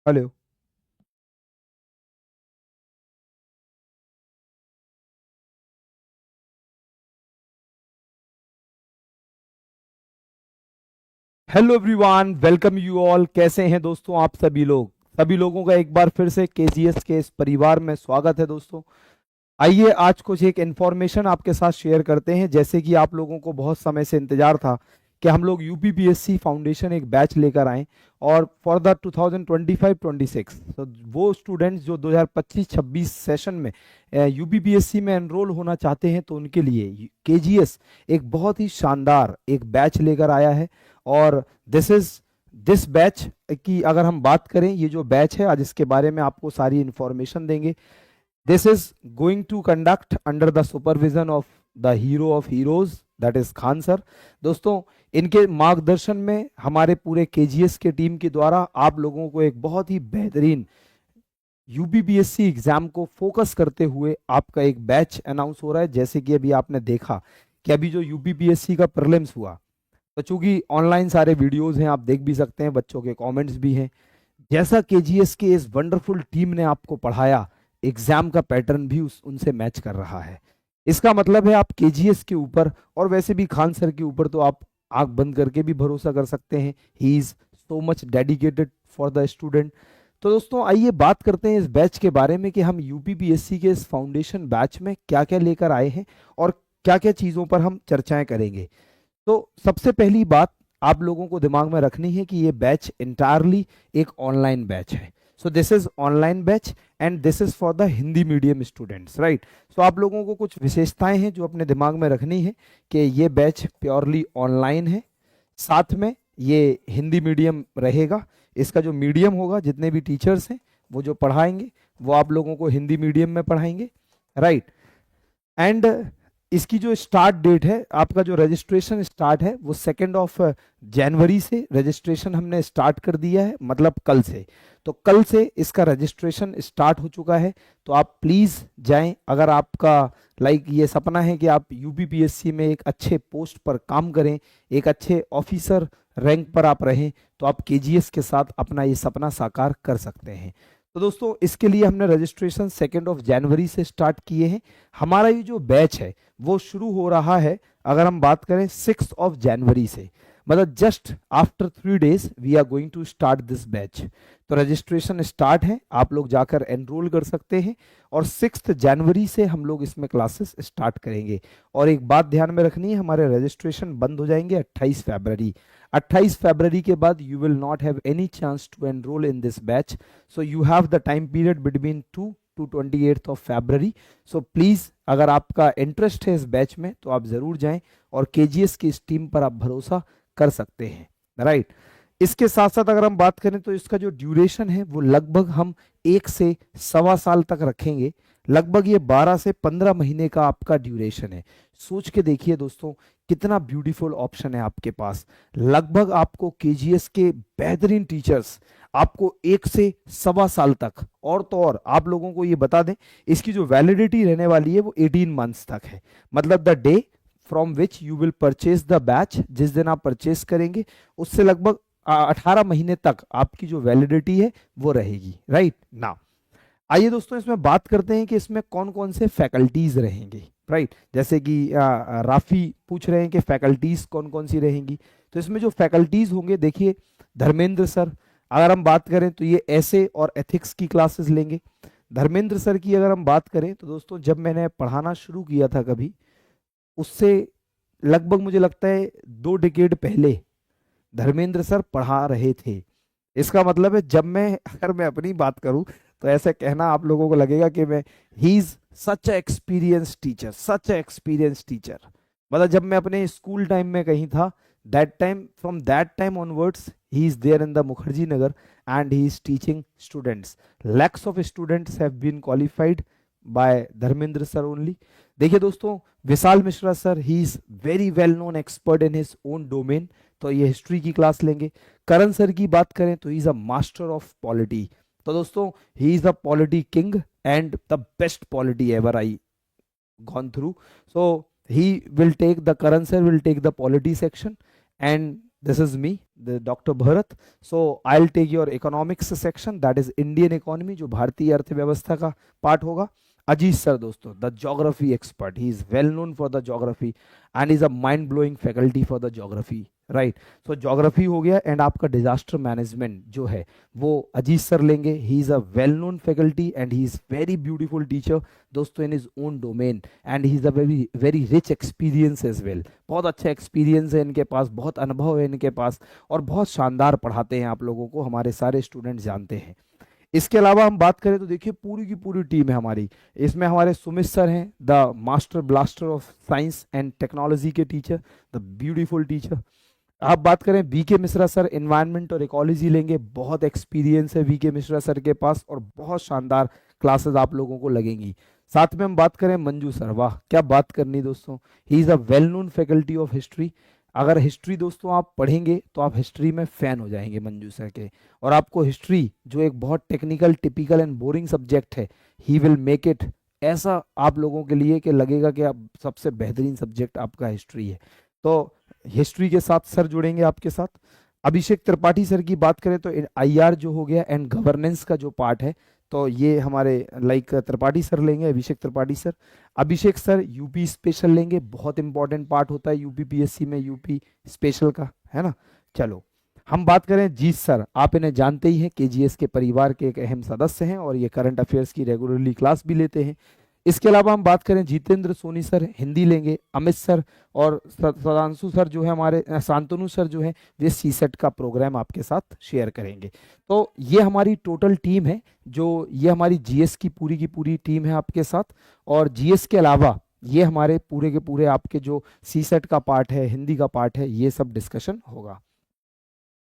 Hello. Hello everyone, welcome you all. कैसे हैं दोस्तों आप सभी लोग? सभी लोगों का एक बार फिर से केजीएस के इस परिवार में स्वागत है दोस्तों। आइए आज कुछ एक इन्फॉर्मेशन आपके साथ शेयर करते हैं। जैसे कि आप लोगों को बहुत समय से इंतजार था कि हम लोग यूपीपीएससी फाउंडेशन एक बैच लेकर आएं, और फॉर द 2025-26 तो वो स्टूडेंट्स जो 2025-26 सेशन में यूपीपीएससी में एनरोल होना चाहते हैं, तो उनके लिए केजीएस एक बहुत ही शानदार एक बैच लेकर आया है। और दिस बैच की अगर हम बात करें, ये जो बैच है आज इसके बारे में आपको सारी इंफॉर्मेशन देंगे। This is going to conduct under the supervision of the hero of heroes, that is Khan sir. दोस्तों, इनके मार्गदर्शन में हमारे पूरे केजीएस के टीम के द्वारा आप लोगों को एक बहुत ही बेहतरीन यूपीपीएससी एग्जाम को फोकस करते हुए आपका एक बैच अनाउंस हो रहा है। जैसे कि अभी आपने देखा कि अभी जो यूपीपीएससी का प्रीलिम्स हुआ, तो चूंकि ऑनलाइन सारे वीडियोस हैं, आप देख भी सकते हैं, बच्चों के कमेंट्स भी हैं। जैसा केजीएस के इस वंडरफुल टीम ने आपको पढ़ाया, एग्जाम का पैटर्न भी उनसे मैच कर रहा है। इसका मतलब है आप केजीएस के ऊपर और वैसे भी खान सर के ऊपर तो आप आंख बंद करके भी भरोसा कर सकते हैं। He is so much dedicated for the student. तो दोस्तों, आइए बात करते हैं इस बैच के बारे में कि हम यूपीपीएससी के इस फाउंडेशन बैच में क्या क्या लेकर आए हैं और क्या क्या चीज़ों पर हम चर्चाएं करेंगे। तो सबसे पहली बात आप लोगों को दिमाग में रखनी है कि ये बैच इंटायरली एक ऑनलाइन बैच है। So this is online batch and this is for the Hindi medium students, right. सो आप लोगों को कुछ विशेषताएं हैं जो अपने दिमाग में रखनी है कि ये बैच प्योरली ऑनलाइन है, साथ में ये हिंदी मीडियम रहेगा। इसका जो मीडियम होगा, जितने भी टीचर्स हैं वो जो पढ़ाएंगे वो आप लोगों को हिंदी मीडियम में पढ़ाएंगे, राइट। एंड इसकी जो स्टार्ट डेट है, आपका जो रजिस्ट्रेशन स्टार्ट है वो 2 जनवरी से रजिस्ट्रेशन हमने स्टार्ट कर दिया है, मतलब कल से। तो कल से इसका रजिस्ट्रेशन स्टार्ट हो चुका है। तो आप प्लीज़ जाएं। अगर आपका ये सपना है कि आप यूपीपीएससी में एक अच्छे पोस्ट पर काम करें, एक अच्छे ऑफिसर रैंक पर आप रहें, तो आप केजीएस के साथ अपना ये सपना साकार कर सकते हैं। तो दोस्तों, इसके लिए हमने रजिस्ट्रेशन 2 जनवरी से स्टार्ट किए हैं। हमारा ये जो बैच है वो शुरू हो रहा है, अगर हम बात करें 6 जनवरी से, मतलब just after 3 days we are going to start this batch. तो रजिस्ट्रेशन स्टार्ट है, आप लोग जाकर एनरोल कर सकते हैं, और 6 जनवरी से हम लोग इसमें क्लासेस स्टार्ट करेंगे। और एक बात ध्यान में रखनी है, हमारे रजिस्ट्रेशन बंद हो जाएंगे 28 फरवरी। 28 फरवरी के बाद you will not have any chance to enroll in this batch. So you have the time period between 2 to 28 फरवरी। सो प्लीज़, अगर आपका इंटरेस्ट है इस बैच में तो आप ज़रूर जाएं, और केजीएस की इस टीम पर आप भरोसा कर सकते हैं, राइट। इसके साथ साथ अगर हम बात करें तो इसका जो ड्यूरेशन है वो लगभग हम 1 से 1.25 साल तक रखेंगे। लगभग ये 12 से 15 महीने का आपका ड्यूरेशन है। सोच के देखिए दोस्तों, कितना ब्यूटीफुल ऑप्शन है आपके पास। लगभग आपको केजीएस के बेहतरीन टीचर्स आपको 1 से 1.25 साल तक, और तो और आप लोगों को ये बता दें, इसकी जो वैलिडिटी रहने वाली है वो 18 मंथ्स तक है। मतलब the day from which you will purchase the batch, जिस दिन आप परचेज करेंगे उससे लगभग 18 महीने तक आपकी जो वैलिडिटी है वो रहेगी, राइट ना। आइए दोस्तों, इसमें बात करते हैं कि इसमें कौन कौन से फैकल्टीज रहेंगे, राइट। जैसे कि राफी पूछ रहे हैं कि फैकल्टीज कौन कौन सी रहेंगी। तो इसमें जो फैकल्टीज होंगे, देखिए, धर्मेंद्र सर, अगर हम बात करें तो ये ऐसे और एथिक्स की क्लासेस लेंगे। धर्मेंद्र सर की अगर हम बात करें तो दोस्तों, जब मैंने पढ़ाना शुरू किया था कभी, उससे लगभग मुझे लगता है 2 डिकेड पहले धर्मेंद्र सर पढ़ा रहे थे। इसका मतलब है, जब मैं अगर मैं अपनी बात करूं तो ऐसे कहना आप लोगों को लगेगा कि मैं he is such a experience teacher, such a experience teacher. मतलब जब मैं अपने स्कूल टाइम में कहीं था, that time, from that time onwards he is there in the Mukherjee Nagar and he is teaching students. Lakhs of students have been qualified by Dharmendra sir only. देखिए दोस्तों, Vishal Mishra sir, he is very well known expert in his own domain, तो ये history की class लेंगे। करण sir की बात करें तो ही is a master of polity. तो दोस्तों, he is the polity king and the best polity ever I gone through. So he will take the Karan sir will take the polity section, and this is me, the Dr. Bharat. So I'll take your economics section, that is Indian economy, जो भारतीय अर्थव्यवस्था का part होगा. Ajit sir दोस्तों, the geography expert, he is well known for the geography and is a mind blowing faculty for the geography, right. So geography हो गया. And आपका disaster management जो है वो अजीत सर लेंगे. He is a well known faculty and he is very beautiful teacher दोस्तों in his own domain. And he is a very very rich experience as well. बहुत अच्छा एक्सपीरियंस है इनके पास, बहुत अनुभव है इनके पास, और बहुत शानदार पढ़ाते हैं आप लोगों को, हमारे सारे स्टूडेंट जानते हैं. इसके अलावा हम बात करें तो देखिए पूरी की पूरी टीम है हमारी. इसमें हमारे सुमित सर हैं, the master blaster of science and technology के टीचर, द ब्यूटीफुल टीचर. आप बात करें वीके मिश्रा सर, एनवायरनमेंट और इकोलॉजी लेंगे. बहुत एक्सपीरियंस है वीके मिश्रा सर के पास और बहुत शानदार क्लासेस आप लोगों को लगेंगी. साथ में हम बात करें मंजू सर, वाह क्या बात करनी दोस्तों. He is a well known faculty of history. अगर हिस्ट्री दोस्तों आप पढ़ेंगे तो आप हिस्ट्री में फैन हो जाएंगे मंजू सर के. और आपको हिस्ट्री जो एक बहुत technical, typical and boring subject है, ही विल मेक इट ऐसा आप लोगों के लिए कि लगेगा कि आप सबसे बेहतरीन सब्जेक्ट आपका हिस्ट्री है. तो हिस्ट्री के साथ सर जुड़ेंगे आपके साथ. अभिषेक त्रिपाठी सर की बात करें तो आईआर जो हो गया एंड गवर्नेंस का जो पार्ट है, तो ये हमारे लाइक त्रिपाठी सर लेंगे, अभिषेक त्रिपाठी सर. अभिषेक सर यूपी स्पेशल लेंगे, बहुत इंपॉर्टेंट पार्ट होता है यूपी पीएससी में यूपी स्पेशल का, है ना. चलो हम बात करें जीत सर, आप इन्हें जानते ही हैं, केजीएस के परिवार के एक अहम सदस्य हैं और ये करंट अफेयर्स की रेगुलरली क्लास भी लेते हैं. इसके अलावा हम बात करें जितेंद्र सोनी सर, हिंदी लेंगे. अमित सर और सदांशु सर जो है हमारे, शांतनु सर जो है, वे सीसेट का प्रोग्राम आपके साथ शेयर करेंगे. तो ये हमारी टोटल टीम है, जो ये हमारी जीएस की पूरी टीम है आपके साथ. और जीएस के अलावा ये हमारे पूरे के पूरे आपके जो सीसेट का पार्ट है, हिंदी का पार्ट है, ये सब डिस्कशन होगा.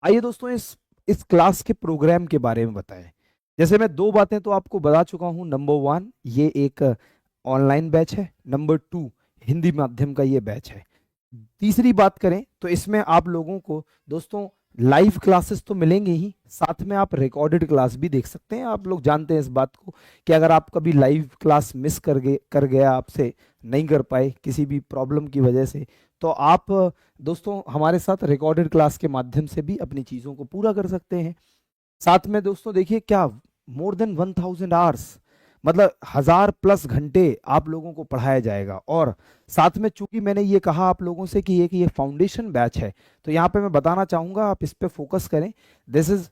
आइए दोस्तों इस क्लास के प्रोग्राम के बारे में बताएं. जैसे मैं दो बातें तो आपको बता चुका हूं. नंबर 1 ये एक ऑनलाइन बैच है, नंबर 2 हिंदी माध्यम का ये बैच है. तीसरी बात करें तो इसमें आप लोगों को दोस्तों लाइव क्लासेस तो मिलेंगे ही, साथ में आप रिकॉर्डेड क्लास भी देख सकते हैं. आप लोग जानते हैं इस बात को कि अगर आप कभी लाइव क्लास मिस कर गया, आपसे नहीं कर पाए किसी भी प्रॉब्लम की वजह से, तो आप दोस्तों हमारे साथ रिकॉर्डेड क्लास के माध्यम से भी अपनी चीज़ों को पूरा कर सकते हैं. साथ में दोस्तों देखिए क्या मोर देन 1000 आवर्स, मतलब 1000+ घंटे आप लोगों को पढ़ाया जाएगा. और साथ में चूंकि मैंने ये कहा आप लोगों से कि ये फाउंडेशन बैच है, तो यहाँ पे मैं बताना चाहूँगा आप इस पे फोकस करें. दिस इज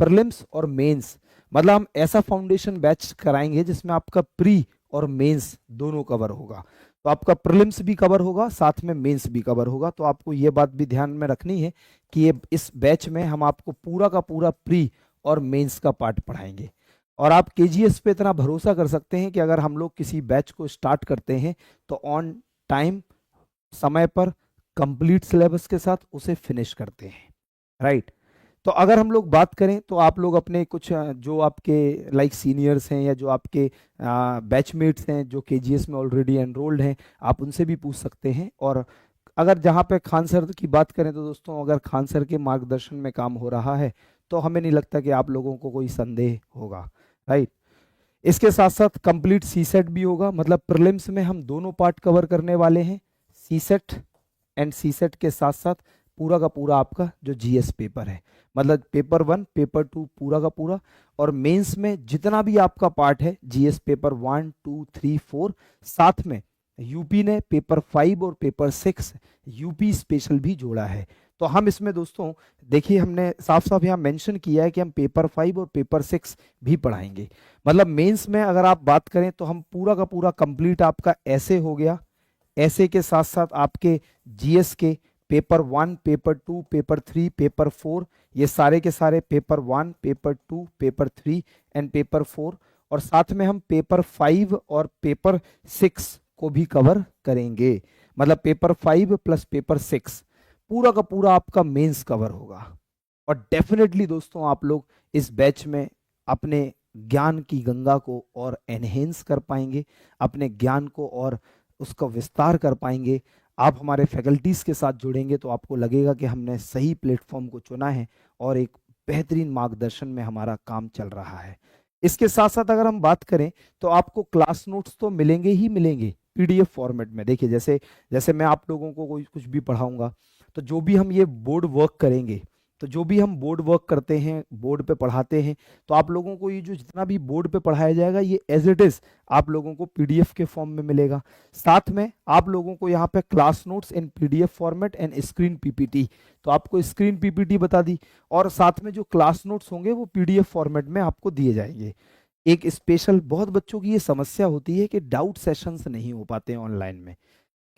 प्रीलिम्स और मेंस, मतलब हम ऐसा फाउंडेशन बैच कराएंगे जिसमें आपका प्री और मेंस दोनों कवर होगा. तो आपका प्रीलिम्स भी कवर होगा, साथ में मेंस भी कवर होगा. तो आपको ये बात भी ध्यान में रखनी है कि ये इस बैच में हम आपको पूरा का पूरा प्री और मेंस का पार्ट पढ़ाएंगे. और आप केजीएस पे इतना भरोसा कर सकते हैं कि अगर हम लोग किसी बैच को स्टार्ट करते हैं तो ऑन टाइम, समय पर, कंप्लीट सिलेबस के साथ उसे फिनिश करते हैं, राइट. तो अगर हम लोग बात करें तो आप लोग अपने कुछ जो आपके लाइक सीनियर्स हैं या जो आपके बैचमेट्स हैं जो केजीएस में ऑलरेडी एनरोल्ड हैं, आप उनसे भी पूछ सकते हैं. और अगर जहाँ पे खान सर की बात करें तो दोस्तों अगर खान सर के मार्गदर्शन में काम हो रहा है तो हमें नहीं लगता कि आप लोगों को कोई संदेह होगा, राइट. इसके साथ साथ कंप्लीट सीसेट भी होगा, मतलब प्रीलिम्स में हम दोनों पार्ट कवर करने वाले हैं, सीसेट एंड सीसेट के साथ साथ पूरा का पूरा आपका जो जीएस पेपर है, मतलब पेपर 1 पेपर 2 पूरा का पूरा. और मेंस में जितना भी आपका पार्ट है जीएस पेपर 1 2 3 4, साथ में यूपी ने पेपर 5 और पेपर 6 यूपी स्पेशल भी जोड़ा है. तो हम इसमें दोस्तों देखिए हमने साफ साफ यहाँ मेंशन किया है कि हम पेपर 5 और पेपर 6 भी पढ़ाएंगे. मतलब मेंस में अगर आप बात करें तो हम पूरा का पूरा कंप्लीट आपका ऐसे हो गया, ऐसे के साथ साथ आपके जीएस के पेपर 1 पेपर 2 पेपर 3 पेपर 4, ये सारे के सारे paper 1 paper 2 paper 3 and paper 4, और साथ में हम पेपर 5 और पेपर 6 को भी कवर करेंगे. मतलब पेपर 5 प्लस पेपर 6 पूरा का पूरा आपका मेंस कवर होगा. और डेफिनेटली दोस्तों आप लोग इस बैच में अपने ज्ञान की गंगा को और एनहेंस कर पाएंगे, अपने ज्ञान को और उसका विस्तार कर पाएंगे. आप हमारे फैकल्टीज के साथ जुड़ेंगे तो आपको लगेगा कि हमने सही प्लेटफॉर्म को चुना है और एक बेहतरीन मार्गदर्शन में हमारा काम चल रहा है. इसके साथ साथ अगर हम बात करें तो आपको क्लास नोट्स तो मिलेंगे ही मिलेंगे पीडीएफ फॉर्मेट में. देखिए जैसे जैसे मैं आप लोगों को कोई कुछ भी पढ़ाऊंगा तो जो भी हम ये बोर्ड वर्क करेंगे, तो जो भी हम बोर्ड वर्क करते हैं, बोर्ड पे पढ़ाते हैं, तो आप लोगों को ये जो जितना भी बोर्ड पे पढ़ाया जाएगा ये एज इट इज आप लोगों को पीडीएफ के फॉर्म में मिलेगा। साथ में आप लोगों को यहाँ पे class notes in PDF format and screen PPT, तो आपको स्क्रीन पीपीटी बता दी, और साथ में जो क्लास नोट्स होंगे वो पीडीएफ फॉर्मेट में आपको दिए जाएंगे। एक स्पेशल, बहुत बच्चों की ये समस्या होती है कि डाउट सेशंस नहीं हो पाते हैं ऑनलाइन में,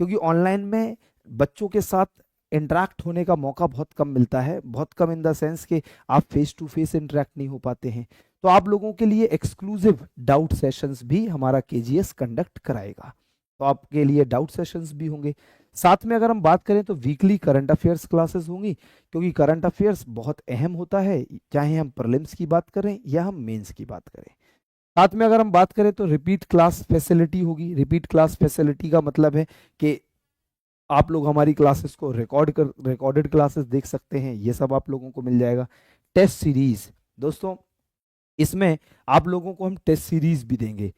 क्योंकि ऑनलाइन में बच्चों के साथ इंटरेक्ट होने का मौका बहुत कम मिलता है, बहुत कम इन द सेंस कि आप फेस टू फेस इंटरेक्ट नहीं हो पाते हैं। तो आप लोगों के लिए एक्सक्लूसिव डाउट सेशंस भी हमारा केजीएस कंडक्ट कराएगा, तो आपके लिए डाउट सेशंस भी होंगे। साथ में अगर हम बात करें तो वीकली करंट अफेयर्स क्लासेस होंगी, क्योंकि करंट अफेयर्स बहुत अहम होता है, चाहे हम प्रीलिम्स की बात करें या हम मेंस की बात करें। साथ में अगर हम बात करें तो रिपीट क्लास फैसिलिटी होगी। रिपीट क्लास फैसिलिटी का मतलब है कि आप लोग हमारी क्लासेस को रिकॉर्डेड क्लासेस देख सकते हैं, ये सब आप लोगों को मिल जाएगा। टेस्ट सीरीज, दोस्तों इसमें आप लोगों को हम टेस्ट सीरीज भी देंगे,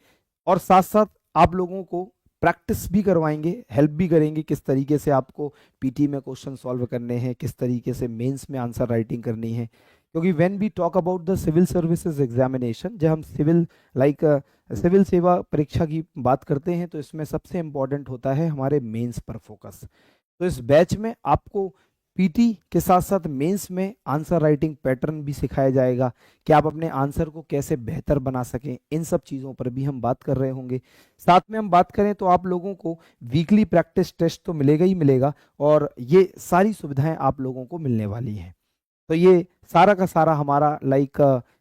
और साथ साथ आप लोगों को प्रैक्टिस भी करवाएंगे, हेल्प भी करेंगे किस तरीके से आपको पीटी में क्वेश्चन सॉल्व करने हैं, किस तरीके से मेंस में आंसर राइटिंग करनी है। क्योंकि when we talk about the civil services examination, जब हम सिविल सेवा परीक्षा की बात करते हैं, तो इसमें सबसे इम्पोर्टेंट होता है हमारे मेंस पर फोकस। तो इस बैच में आपको पीटी के साथ साथ मेंस में आंसर राइटिंग पैटर्न भी सिखाया जाएगा कि आप अपने आंसर को कैसे बेहतर बना सकें, इन सब चीज़ों पर भी हम बात कर रहे होंगे। साथ में हम बात करें तो आप लोगों को वीकली प्रैक्टिस टेस्ट तो मिलेगा ही मिलेगा, और ये सारी सुविधाएं आप लोगों को मिलने वाली हैं। तो ये सारा का सारा हमारा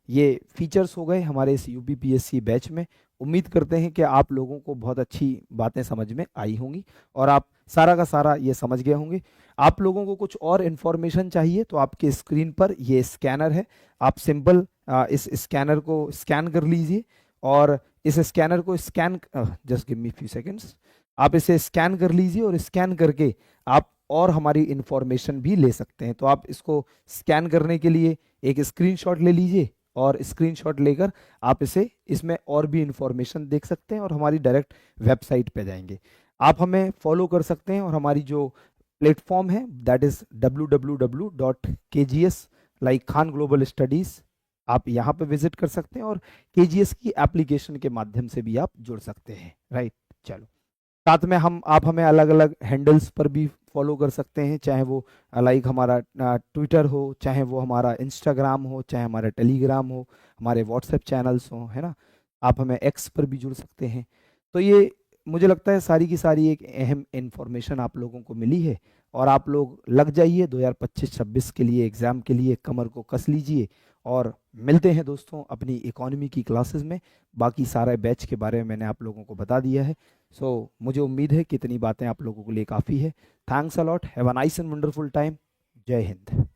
ये फीचर्स हो गए हमारे इस यूपीपीएससी बैच में। उम्मीद करते हैं कि आप लोगों को बहुत अच्छी बातें समझ में आई होंगी और आप सारा का सारा ये समझ गए होंगे। आप लोगों को कुछ और इन्फॉर्मेशन चाहिए तो आपके स्क्रीन पर ये स्कैनर है, आप सिंपल इस स्कैनर को स्कैन कर लीजिए, और इस स्कैनर को just give me few seconds, आप इसे स्कैन कर लीजिए, और स्कैन करके आप और हमारी इंफॉर्मेशन भी ले सकते हैं। तो आप इसको स्कैन करने के लिए एक स्क्रीनशॉट ले लीजिए, और स्क्रीनशॉट लेकर आप इसमें और भी इंफॉर्मेशन देख सकते हैं, और हमारी डायरेक्ट वेबसाइट पे जाएंगे। आप हमें फॉलो कर सकते हैं, और हमारी जो प्लेटफॉर्म है that is www.kgs like Khan global studies, आप यहाँ पे विजिट कर सकते हैं, और केजीएस की एप्लीकेशन के माध्यम से भी आप जुड़ सकते हैं, राइट। चलो, साथ में आप हमें अलग अलग हैंडल्स पर भी फॉलो कर सकते हैं, चाहे वो लाइक हमारा ट्विटर हो, चाहे वो हमारा इंस्टाग्राम हो, चाहे हमारा टेलीग्राम हो, हमारे व्हाट्सएप चैनल्स हो, है ना। आप हमें एक्स पर भी जुड़ सकते हैं। तो ये मुझे लगता है सारी की सारी एक अहम इन्फॉर्मेशन आप लोगों को मिली है, और आप लोग लग जाइए 2025-26 के लिए एग्ज़ाम के लिए, कमर को कस लीजिए। और मिलते हैं दोस्तों अपनी इकोनॉमी की क्लासेस में। बाकी सारे बैच के बारे में मैंने आप लोगों को बता दिया है। मुझे उम्मीद है कि इतनी बातें आप लोगों के लिए काफ़ी है। Thanks a lot, have a nice and wonderful time. जय हिंद।